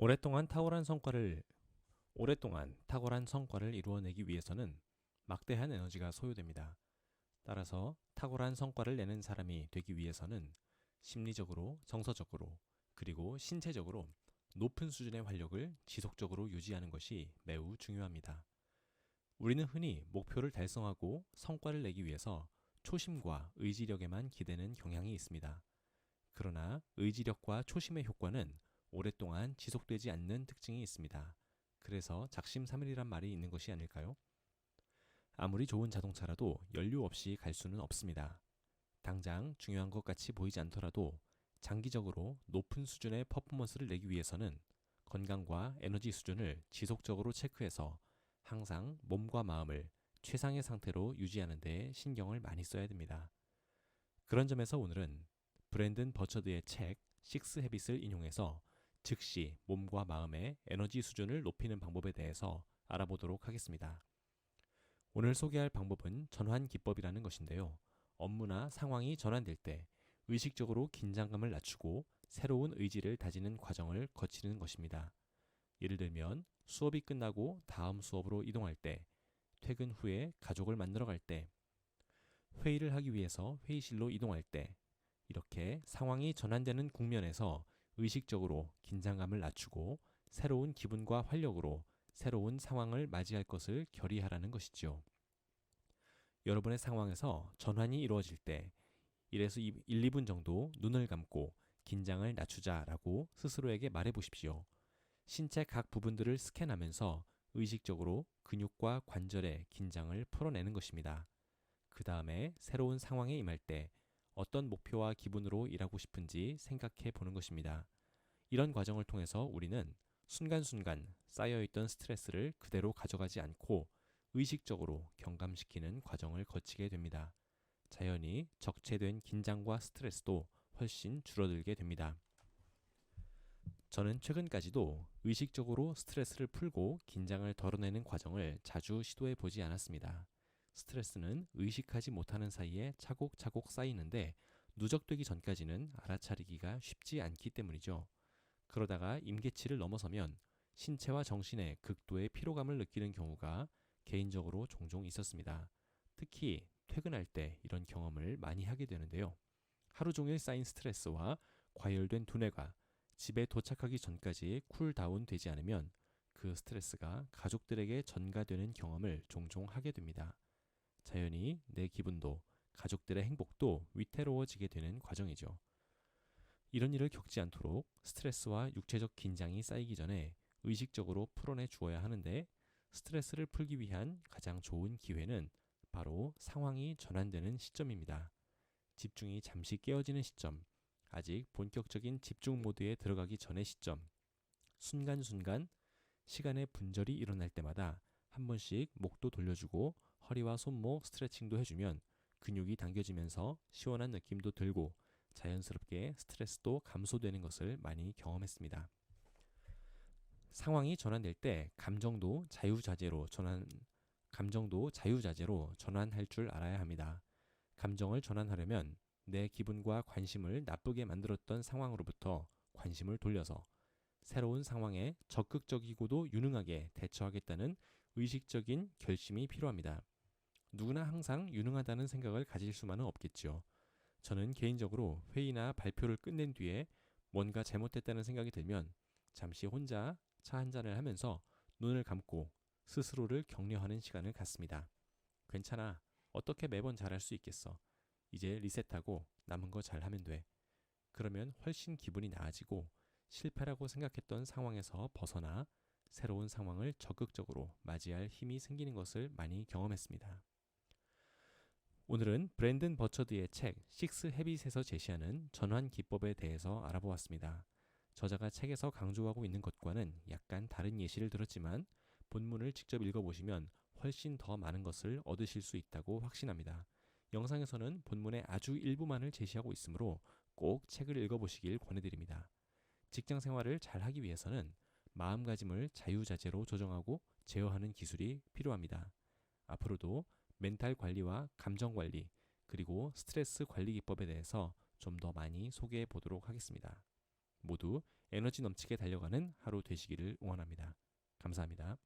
오랫동안 탁월한 성과를 이루어내기 위해서는 막대한 에너지가 소요됩니다. 따라서 탁월한 성과를 내는 사람이 되기 위해서는 심리적으로, 정서적으로, 그리고 신체적으로 높은 수준의 활력을 지속적으로 유지하는 것이 매우 중요합니다. 우리는 흔히 목표를 달성하고 성과를 내기 위해서 초심과 의지력에만 기대는 경향이 있습니다. 그러나 의지력과 초심의 효과는 오랫동안 지속되지 않는 특징이 있습니다. 그래서 작심삼일이란 말이 있는 것이 아닐까요? 아무리 좋은 자동차라도 연료 없이 갈 수는 없습니다. 당장 중요한 것 같이 보이지 않더라도 장기적으로 높은 수준의 퍼포먼스를 내기 위해서는 건강과 에너지 수준을 지속적으로 체크해서 항상 몸과 마음을 최상의 상태로 유지하는 데 신경을 많이 써야 됩니다. 그런 점에서 오늘은 브랜든 버처드의 책 식스 헤빗을 인용해서 즉시 몸과 마음의 에너지 수준을 높이는 방법에 대해서 알아보도록 하겠습니다. 오늘 소개할 방법은 전환 기법이라는 것인데요. 업무나 상황이 전환될 때 의식적으로 긴장감을 낮추고 새로운 의지를 다지는 과정을 거치는 것입니다. 예를 들면 수업이 끝나고 다음 수업으로 이동할 때, 퇴근 후에 가족을 만나러 갈 때, 회의를 하기 위해서 회의실로 이동할 때, 이렇게 상황이 전환되는 국면에서 의식적으로 긴장감을 낮추고 새로운 기분과 활력으로 새로운 상황을 맞이할 것을 결의하라는 것이죠. 여러분의 상황에서 전환이 이루어질 때 1에서 1, 2분 정도 눈을 감고 긴장을 낮추자라고 스스로에게 말해 보십시오. 신체 각 부분들을 스캔하면서 의식적으로 근육과 관절의 긴장을 풀어내는 것입니다. 그 다음에 새로운 상황에 임할 때 어떤 목표와 기분으로 일하고 싶은지 생각해 보는 것입니다. 이런 과정을 통해서 우리는 순간순간 쌓여있던 스트레스를 그대로 가져가지 않고 의식적으로 경감시키는 과정을 거치게 됩니다. 자연히 적체된 긴장과 스트레스도 훨씬 줄어들게 됩니다. 저는 최근까지도 의식적으로 스트레스를 풀고 긴장을 덜어내는 과정을 자주 시도해 보지 않았습니다. 스트레스는 의식하지 못하는 사이에 차곡차곡 쌓이는데 누적되기 전까지는 알아차리기가 쉽지 않기 때문이죠. 그러다가 임계치를 넘어서면 신체와 정신의 극도의 피로감을 느끼는 경우가 개인적으로 종종 있었습니다. 특히 퇴근할 때 이런 경험을 많이 하게 되는데요. 하루 종일 쌓인 스트레스와 과열된 두뇌가 집에 도착하기 전까지 쿨다운 되지 않으면 그 스트레스가 가족들에게 전가되는 경험을 종종 하게 됩니다. 자연히 내 기분도 가족들의 행복도 위태로워지게 되는 과정이죠. 이런 일을 겪지 않도록 스트레스와 육체적 긴장이 쌓이기 전에 의식적으로 풀어내 주어야 하는데 스트레스를 풀기 위한 가장 좋은 기회는 바로 상황이 전환되는 시점입니다. 집중이 잠시 깨어지는 시점, 아직 본격적인 집중 모드에 들어가기 전의 시점, 순간순간 시간의 분절이 일어날 때마다 한 번씩 목도 돌려주고 허리와 손목 스트레칭도 해주면 근육이 당겨지면서 시원한 느낌도 들고 자연스럽게 스트레스도 감소되는 것을 많이 경험했습니다. 상황이 전환될 때 감정도 자유자재로 전환할 줄 알아야 합니다. 감정을 전환하려면 내 기분과 관심을 나쁘게 만들었던 상황으로부터 관심을 돌려서 새로운 상황에 적극적이고도 유능하게 대처하겠다는 의식적인 결심이 필요합니다. 누구나 항상 유능하다는 생각을 가질 수만은 없겠죠. 저는 개인적으로 회의나 발표를 끝낸 뒤에 뭔가 잘못됐다는 생각이 들면 잠시 혼자 차 한 잔을 하면서 눈을 감고 스스로를 격려하는 시간을 갖습니다. 괜찮아. 어떻게 매번 잘할 수 있겠어. 이제 리셋하고 남은 거 잘하면 돼. 그러면 훨씬 기분이 나아지고 실패라고 생각했던 상황에서 벗어나 새로운 상황을 적극적으로 맞이할 힘이 생기는 것을 많이 경험했습니다. 오늘은 브랜든 버처드의 책 식스 헤빗에서 제시하는 전환 기법에 대해서 알아보았습니다. 저자가 책에서 강조하고 있는 것과는 약간 다른 예시를 들었지만 본문을 직접 읽어보시면 훨씬 더 많은 것을 얻으실 수 있다고 확신합니다. 영상에서는 본문의 아주 일부만을 제시하고 있으므로 꼭 책을 읽어보시길 권해드립니다. 직장 생활을 잘 하기 위해서는 마음가짐을 자유자재로 조정하고 제어하는 기술이 필요합니다. 앞으로도 멘탈 관리와 감정 관리, 그리고 스트레스 관리 기법에 대해서 좀 더 많이 소개해 보도록 하겠습니다. 모두 에너지 넘치게 달려가는 하루 되시기를 응원합니다. 감사합니다.